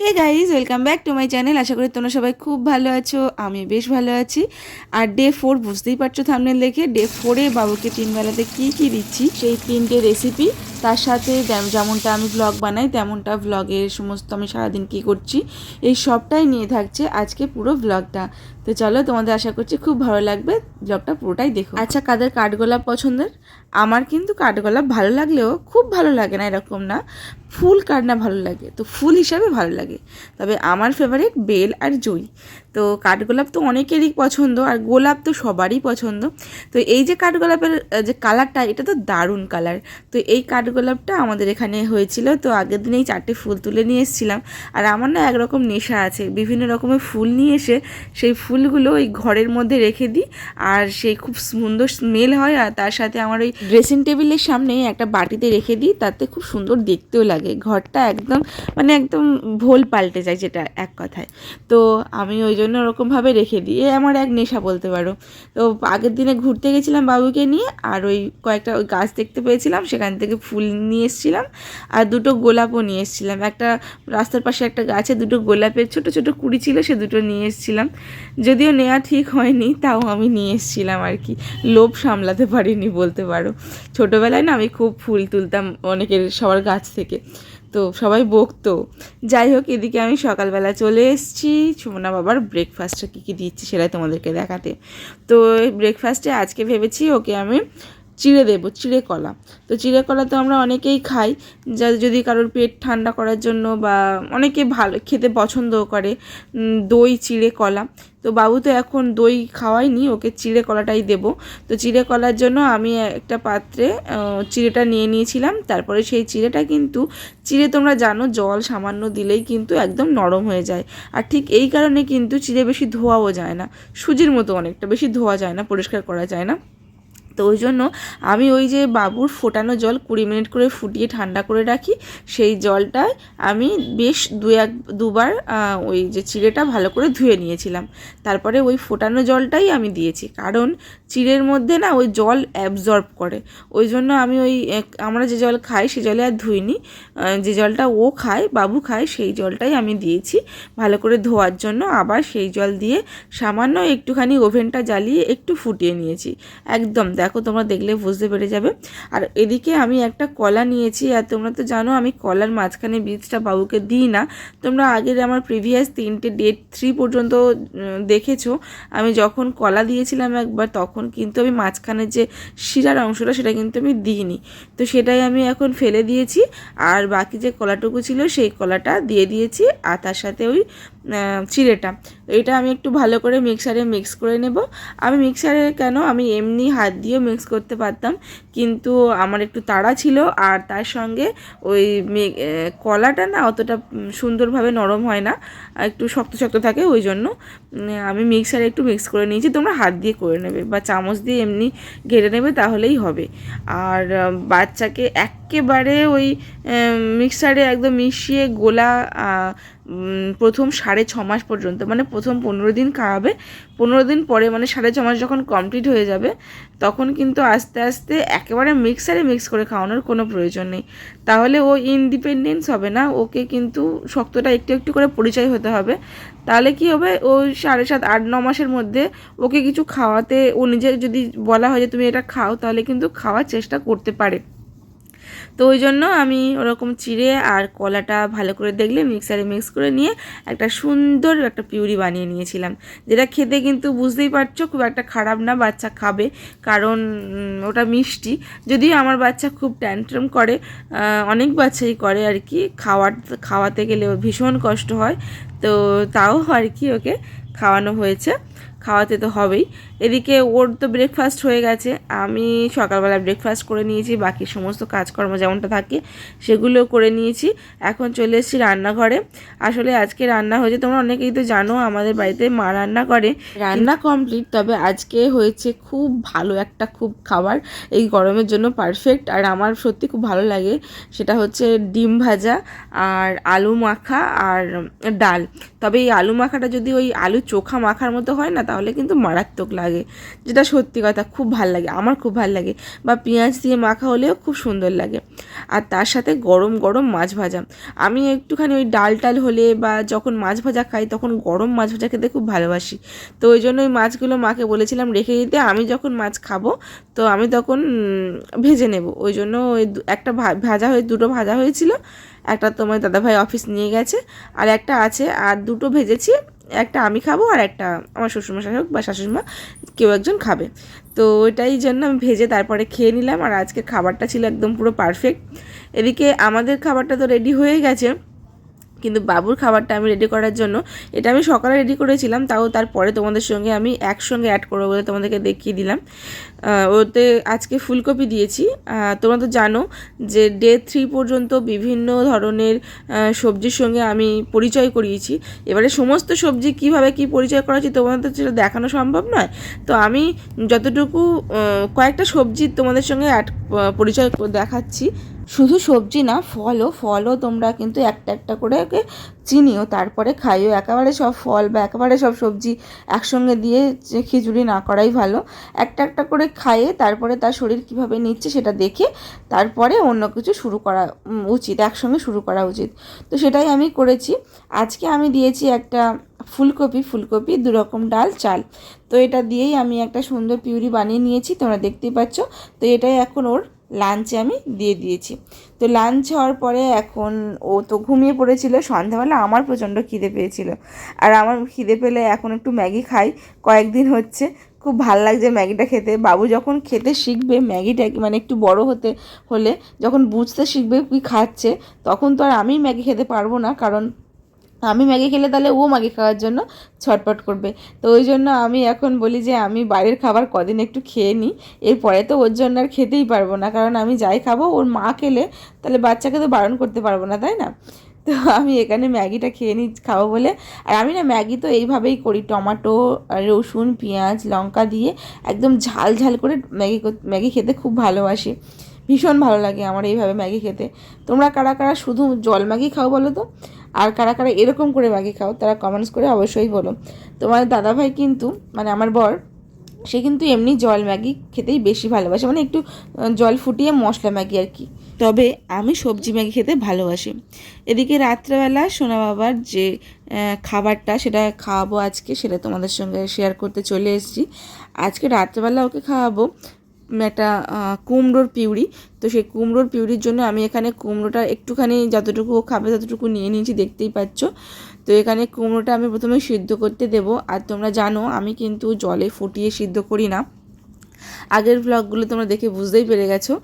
Hey guys, welcome back to my channel. আশা করি তোমরা সবাই খুব ভালো আছো। আমি বেশ ভালো আছি। আর ডে 4 বুঝতেই পারছো থাম্বনেল দেখে, ডে 4-এ বাবুকে 3 বেলাতে কী দিচ্ছি সেই 3টে রেসিপি। তার সাথে যেমনটা আমি ভ্লগ বানাই তেমনটা ভ্লগের সমস্ত আমি সারাদিন কী করছি এই সবটাই নিয়ে থাকছে আজকে পুরো ভ্লগটা। তো চলো, তোমাদের আশা করছি খুব ভালো লাগবে, ভ্লগটা পুরোটাই দেখো। আচ্ছা, কাদের কাঠগোলাপ পছন্দের? আমার কিন্তু কাঠগোলাপ ভালো লাগলেও খুব ভালো লাগে না, এরকম না। ফুল কার না ভালো লাগে, তো ফুল হিসাবে ভালো লাগে। তবে আমার ফেভারিট বেল আর জুঁই। তো কাঠগোলাপ তো অনেকেরই পছন্দ, আর গোলাপ তো সবারই পছন্দ। তো এই যে কাঠগোলাপের যে কালারটা, এটা তো দারুণ কালার। তো এই কাঠগোলাপটা আমাদের এখানে হয়েছিল, তো আগের দিনেই 4টে ফুল তুলে নিয়ে এসেছিলাম। আর আমার না একরকম নেশা আছে, বিভিন্ন রকমের ফুল নিয়ে এসে সেই ফুলগুলো ওই ঘরের মধ্যে রেখে দিই, আর সেই খুব সুন্দর স্মেল হয়। আর তার সাথে আমার ওই ড্রেসিং টেবিলের সামনে একটা বাটিতে রেখে দিই, তাতে খুব সুন্দর দেখতেও লাগে। ঘরটা একদম একদম ভোল পাল্টে যায়, যেটা এক কথায়। তো আমি ওই জন্য ওরকমভাবে রেখে দিই, আমার এক নেশা বলতে পারো। তো আগের দিনে ঘুরতে গেছিলাম বাবুকে নিয়ে, আর ওই কয়েকটা ওই গাছ দেখতে পেয়েছিলাম, সেখান থেকে ফুল নিয়ে এসেছিলাম, আর দুটো গোলাপও নিয়ে এসেছিলাম। একটা রাস্তার পাশে একটা গাছে দুটো গোলাপের ছোট ছোট কুড়ি ছিল, সে দুটো নিয়ে এসেছিলাম। যদিও নেওয়া ঠিক হয়নি, তাও আমি নিয়ে এসেছিলাম আর কি। লোভ সামলাতে পারিনি বলতে পারো। ছোটোবেলায় না আমি খুব ফুল তুলতাম অনেকের, সবার গাছ থেকে, তো সবাই বকতো। যাই হোক, এদিকে আমি সকালবেলা চলে এসেছি সুমনা বাবার ব্রেকফাস্টটা কী দিচ্ছি সেটাই তোমাদেরকে দেখাতে। তো ব্রেকফাস্টে আজকে ভেবেছি ওকে আমি চিড়ে দেবো, চিড়ে কলা। তো চিড়ে কলা তো আমরা অনেকেই খাই, যদি কারোর পেট ঠান্ডা করার জন্য, বা অনেকে ভালো খেতে পছন্দও করে দই চিড়ে কলা। তো বাবু তো এখন দই খাওয়াইনি, ওকে চিড়ে কলাটাই দেবো। তো চিড়ে কলার জন্য আমি একটা পাত্রে চিড়েটা নিয়ে নিয়েছিলাম। তারপরে সেই চিড়েটা কিন্তু, চিড়ে তোমরা জানো জল সামান্য দিলেই কিন্তু একদম নরম হয়ে যায়। আর ঠিক এই কারণে কিন্তু চিড়ে বেশি ধোয়াও যায় না, সুজির মতো অনেকটা বেশি ধোয়া যায় না, পরিষ্কার করা যায় না। তো ওই জন্য আমি ওই যে বাবুর ফোটানো জল 20 মিনিট করে ফুটিয়ে ঠান্ডা করে রাখি, সেই জলটায় আমি বেশ দুবার ওই যে চিড়েটা ভালো করে ধুয়ে নিয়েছিলাম। তারপরে ওই ফোটানো জলটাই আমি দিয়েছি, কারণ চিড়ের মধ্যে না ওই জল অ্যাবজর্ব করে। ওই জন্য আমি ওই আমরা যে জল খাই সে জলে আর ধুইনি, যে জলটা ও খায়, বাবু খায়, সেই জলটাই আমি দিয়েছি ভালো করে ধোয়ার জন্য। আবার সেই জল দিয়ে সামান্য একটুখানি ওভেনটা জ্বালিয়ে একটু ফুটিয়ে নিয়েছি। একদম দেখো, তোমরা দেখলে বুঝতে পেরে যাবে। আর এদিকে আমি একটা কলা নিয়েছি, আর তোমরা তো জানো আমি কলার মাঝখানে বীজটা বাবুকে দিই না। তোমরা আগের আমার প্রিভিয়াস 3টে ডে 3 পর্যন্ত দেখেছো। আমি যখন কলা দিয়েছিলাম একবার, তখন কিন্তু আমি মাঝখানে যে শিরার অংশটা সেটা কিন্তু আমি দিইনি। তো সেটাই আমি এখন ফেলে দিয়েছি, আর বাকি যে কলাটুকু ছিল সেই কলাটা দিয়ে দিয়েছি, আর তার সাথে ওই চিড়েটা। এটা আমি একটু ভালো করে মিক্সারে মিক্স করে নেব। আমি মিক্সারে কেন, আমি এমনি হাত দিয়েও মিক্স করতে পারতাম, কিন্তু আমার একটু তাড়া ছিল, আর তার সঙ্গে ওই কলাটা না অতটা সুন্দরভাবে নরম হয় না, একটু শক্ত শক্ত থাকে। ওই জন্য আমি মিক্সারে একটু মিক্স করে নিয়েছি। তোমরা হাত দিয়ে করে নেবে বা চামচ দিয়ে এমনি ঘেটে নেবে, তাহলেই হবে। আর বাচ্চাকে একেবারে ওই মিক্সারে একদম মিশিয়ে গোলা প্রথম 6.5 মাস পর্যন্ত, মানে প্রথম 15 দিন খাওয়াবে। 15 দিন পরে মানে 6.5 মাস যখন কমপ্লিট হয়ে যাবে, তখন কিন্তু আস্তে আস্তে একেবারে মিক্সারে মিক্স করে খাওয়ানোর কোনো প্রয়োজন নেই। তাহলে ও ইন্ডিপেন্ডেন্স হবে না, ওকে কিন্তু শক্তটা একটু একটু করে পরিচয় হতে হবে। তাহলে কি হবে, ও 7.5, 8, 9 মাসের মধ্যে ওকে কিছু খাওয়াতে, ও নিজে যদি বলা হয় যে তুমি এটা খাও, তাহলে কিন্তু খাওয়ার চেষ্টা করতে পারে। তো ওই জন্য আমি ওরকম চিড়ে আর কলাটা ভালো করে দেখলে মিক্সারে মিক্স করে নিয়ে একটা সুন্দর একটা পিউরি বানিয়ে নিয়েছিলাম, যেটা খেতে কিন্তু বুঝতেই পারছো খুব একটা খারাপ না, বাচ্চা খাবে। কারণ ওটা মিষ্টি, যদিও আমার বাচ্চা খুব ট্যান্ট্রাম করে, অনেক বাচ্চাই করে আর কি, খাওয়াতে গেলে ওর ভীষণ কষ্ট হয়। তো তাও আর কি ওকে খাওয়ানো হয়েছে, খাওয়াতে তো হবেই। এদিকে ওর তো ব্রেকফাস্ট হয়ে গেছে, আমি সকালবেলা ব্রেকফাস্ট করে নিয়েছি, বাকি সমস্ত কাজকর্ম যেমনটা থাকে সেগুলো করে নিয়েছি। এখন চলে এসেছি রান্নাঘরে। আসলে আজকে রান্না হয়েছে, তোমরা অনেকেই তো জানো আমাদের বাড়িতে মা রান্না করে, রান্না কমপ্লিট। তবে আজকে হয়েছে খুব ভালো একটা খুব খাবার, এই গরমের জন্য পারফেক্ট, আর আমার সত্যি খুব ভালো লাগে। সেটা হচ্ছে ডিম ভাজা আর আলু মাখা আর ডাল। তবে এই আলু মাখাটা যদি ওই আলুর চোখা মাখার মতো হয় না, তাহলে কিন্তু মারাত্মক লাগে, যেটা সত্যি কথা, খুব ভাল লাগে, আমার খুব ভাল লাগে। বা পেঁয়াজ দিয়ে মাখা হলেও খুব সুন্দর লাগে। আর তার সাথে গরম গরম মাছ ভাজা। আমি একটুখানি ওই ডাল টাল হলে বা যখন মাছ ভাজা খাই তখন গরম মাছ ভাজা খেতে খুব ভালোবাসি। তো ওই জন্য ওই মাছগুলো মাকে বলেছিলাম রেখে দিতে, আমি যখন মাছ খাবো তো আমি তখন ভেজে নেব। ওই জন্য ওই একটা ভাজা হয়ে দুটো ভাজা হয়েছিল, একটা তোমার দাদাভাই অফিস নিয়ে গেছে, আর একটা আছে, আর দুটো ভেজেছি, একটা আমি খাবো আর একটা আমার শ্বশুরমশাই হোক বা শাশুড়িমা কেউ একজন খাবে। তো ওইটাই জন্য আমি ভেজে তারপরে খেয়ে নিলাম। আর আজকে খাবারটা ছিল একদম পুরো পারফেক্ট। এদিকে আমাদের খাবারটা তো রেডি হয়ে গেছে, কিন্তু বাবুর খাবারটা আমি রেডি করার জন্য, এটা আমি সকালে রেডি করেছিলাম, তাও তারপরে তোমাদের সঙ্গে আমি একসঙ্গে অ্যাড করবো বলে তোমাদেরকে দেখিয়ে দিলাম। ওতে আজকে ফুলকপি দিয়েছি। তোমরা তো জানো যে ডে 3 পর্যন্ত বিভিন্ন ধরনের সবজির সঙ্গে আমি পরিচয় করিয়েছি। এবারে সমস্ত সবজি কিভাবে কি পরিচয় করাচ্ছি তোমাদের তো সেটা দেখানো সম্ভব নয়। তো আমি যতটুকু কয়েকটা সবজি তোমাদের সঙ্গে পরিচয় দেখাচ্ছি। শুধু সবজি না, ফলও তোমরা কিন্তু একটা একটা করে ওকে চিনিও, তারপরে খাইও। একেবারে সব ফল বা একেবারে সব সবজি একসঙ্গে দিয়ে খিচুড়ি না করাই ভালো। একটা একটা করে খাইয়ে তারপরে তার শরীর কিভাবে নিচ্ছে সেটা দেখে তারপরে অন্য কিছু শুরু করা উচিত, একসঙ্গে শুরু করা উচিত। তো সেটাই আমি করেছি। আজকে আমি দিয়েছি একটা ফুলকপি 2 রকম ডাল চাল। তো এটা দিয়েই আমি একটা সুন্দর পিউরি বানিয়ে নিয়েছি, তোমরা দেখতেই পাচ্ছ। তো এটাই এখন ওর লাঞ্চে আমি দিয়ে দিয়েছি। তো লাঞ্চ হওয়ার পরে এখন ও তো ঘুমিয়ে পড়েছিল। সন্ধ্যাবেলা আমার প্রচণ্ড খিদে পেয়েছিল, আর আমার খিদে পেলে এখন একটু ম্যাগি খাই, কয়েকদিন হচ্ছে। খুব ভাল লাগছে ম্যাগিটা খেতে। বাবু যখন খেতে শিখবে ম্যাগিটা, মানে একটু বড় হলে যখন বুঝতে শিখবে কি খাচ্ছে, তখন তো আর আমি ম্যাগি খেতে পারবো না, কারণ আমি ম্যাগি খেলে তাহলে ও ম্যাগি খাওয়ার জন্য ছটপট করবে। তো ওই জন্য আমি এখন বলি যে আমি বাইরের খাবার কদিন একটু খেয়ে নিই, এরপরে তো ওর জন্য আর খেতেই পারবো না, কারণ আমি যাই খাবো ওর মা খেলে তাহলে বাচ্চাকে তো বারণ করতে পারবো না, তাই না? তো আমি এখানে ম্যাগিটা খেয়ে নিই খাবো বলে। আর আমি না ম্যাগি তো এইভাবেই করি, টমেটো, রসুন, পেঁয়াজ, লঙ্কা দিয়ে একদম ঝাল ঝাল করে ম্যাগি খেতে খুব ভালোবাসি, ভীষণ ভালো লাগে আমার এইভাবে ম্যাগি খেতে। তোমরা কারা কারা শুধু জল ম্যাগি খাও বলো তো, আর কারা কারা এরকম করে ম্যাগি খাও তারা কমেন্টস করে অবশ্যই বলো। তোমার দাদাভাই কিন্তু, মানে আমার বর, সে কিন্তু এমনি জল ম্যাগি খেতেই বেশি ভালোবাসে, মানে একটু জল ফুটিয়ে মশলা ম্যাগি আর কি। তবে আমি সবজি ম্যাগি খেতে ভালোবাসি। এদিকে রাত্রেবেলা সোনা বাবার যে খাবারটা সেটা খাওয়াবো আজকে, সেটা তোমাদের সঙ্গে শেয়ার করতে চলে এসেছি। আজকে রাত্রেবেলা ওকে খাওয়াবো একটা কুমড়োর পিউরি। তো সেই কুমড়োর পিউরির জন্য আমি এখানে কুমড়োটা একটুখানি যতটুকু খাবে ততটুকু নিয়ে নিয়েছি, দেখতেই পাচ্ছ। তো এখানে কুমড়োটা আমি প্রথমে সিদ্ধ করতে দেবো। আর তোমরা জানো আমি কিন্তু জলে ফুটিয়ে সিদ্ধ করি না, আগের ব্লগগুলো তোমরা দেখে বুঝতেই পেরে গেছো।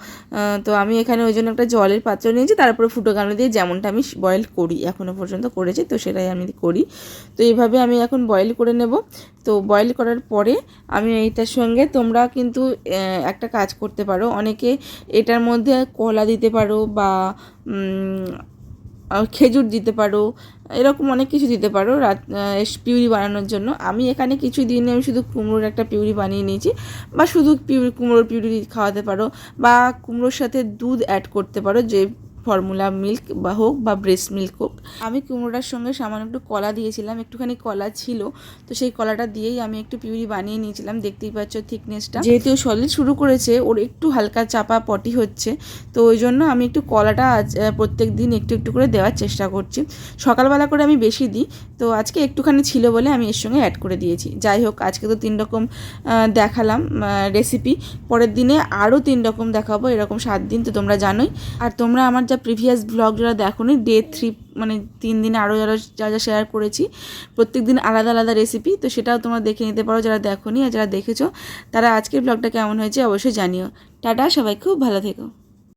তো আমি এখানে ওই জন্য একটা জলের পাত্র নিয়েছি, তারপরে ফুটো গানো দিয়ে যেমনটা আমি বয়েল করি এখনও পর্যন্ত করেছি, তো সেটাই আমি করি। তো এইভাবে আমি এখন বয়েল করে নেব। তো বয়েল করার পরে আমি এইটার সঙ্গে তোমরা কিন্তু একটা কাজ করতে পারো, অনেকে এটার মধ্যে কলা দিতে পারো বা খেজুর দিতে পারো, এরকম অনেক কিছু দিতে পারো পিউরি বানানোর জন্য। আমি এখানে কিছু দিনে আমি শুধু কুমড়োর একটা পিউরি বানিয়ে নিয়েছি, বা শুধু কুমড়োর পিউরি খাওয়াতে পারো, বা কুমড়োর সাথে দুধ অ্যাড করতে পারো, যে ফর্মুলা মিল্ক বা হোক বা ব্রেস্ট মিল্ক হোক। আমি কুমড়োটার সঙ্গে সামান্য একটু কলা দিয়েছিলাম, একটুখানি কলা ছিল, তো সেই কলাটা দিয়েই আমি একটু পিউরি বানিয়ে নিয়েছিলাম। দেখতেই পাচ্ছ থিকনেসটা, যেহেতু সলিড শুরু করেছে ওর একটু হালকা চাপা পটি হচ্ছে, তো ওই জন্য আমি একটু কলাটা প্রত্যেক দিন একটু একটু করে দেওয়ার চেষ্টা করছি। সকালবেলা করে আমি বেশি দিই, তো আজকে একটুখানি ছিল বলে আমি এর সঙ্গে অ্যাড করে দিয়েছি। যাই হোক, আজকে তো 3 রকম দেখালাম রেসিপি, পরের দিনে আরও 3 রকম দেখাবো, এরকম 7 দিন তো তোমরা জানোই। আর তোমরা আমার প্রিভিয়াস ব্লগ যারা দেখোনি, ডে 3 মানে 3 দিনে আরও যা যা শেয়ার করেছি প্রত্যেক দিন আলাদা আলাদা রেসিপি, তো সেটাও তোমরা দেখে নিতে পারো যারা দেখোনি। আর যারা দেখেছো তারা আজকের ব্লগটা কেমন হয়েছে অবশ্যই জানিও। টাটা, সবাই খুব ভালো থেকো।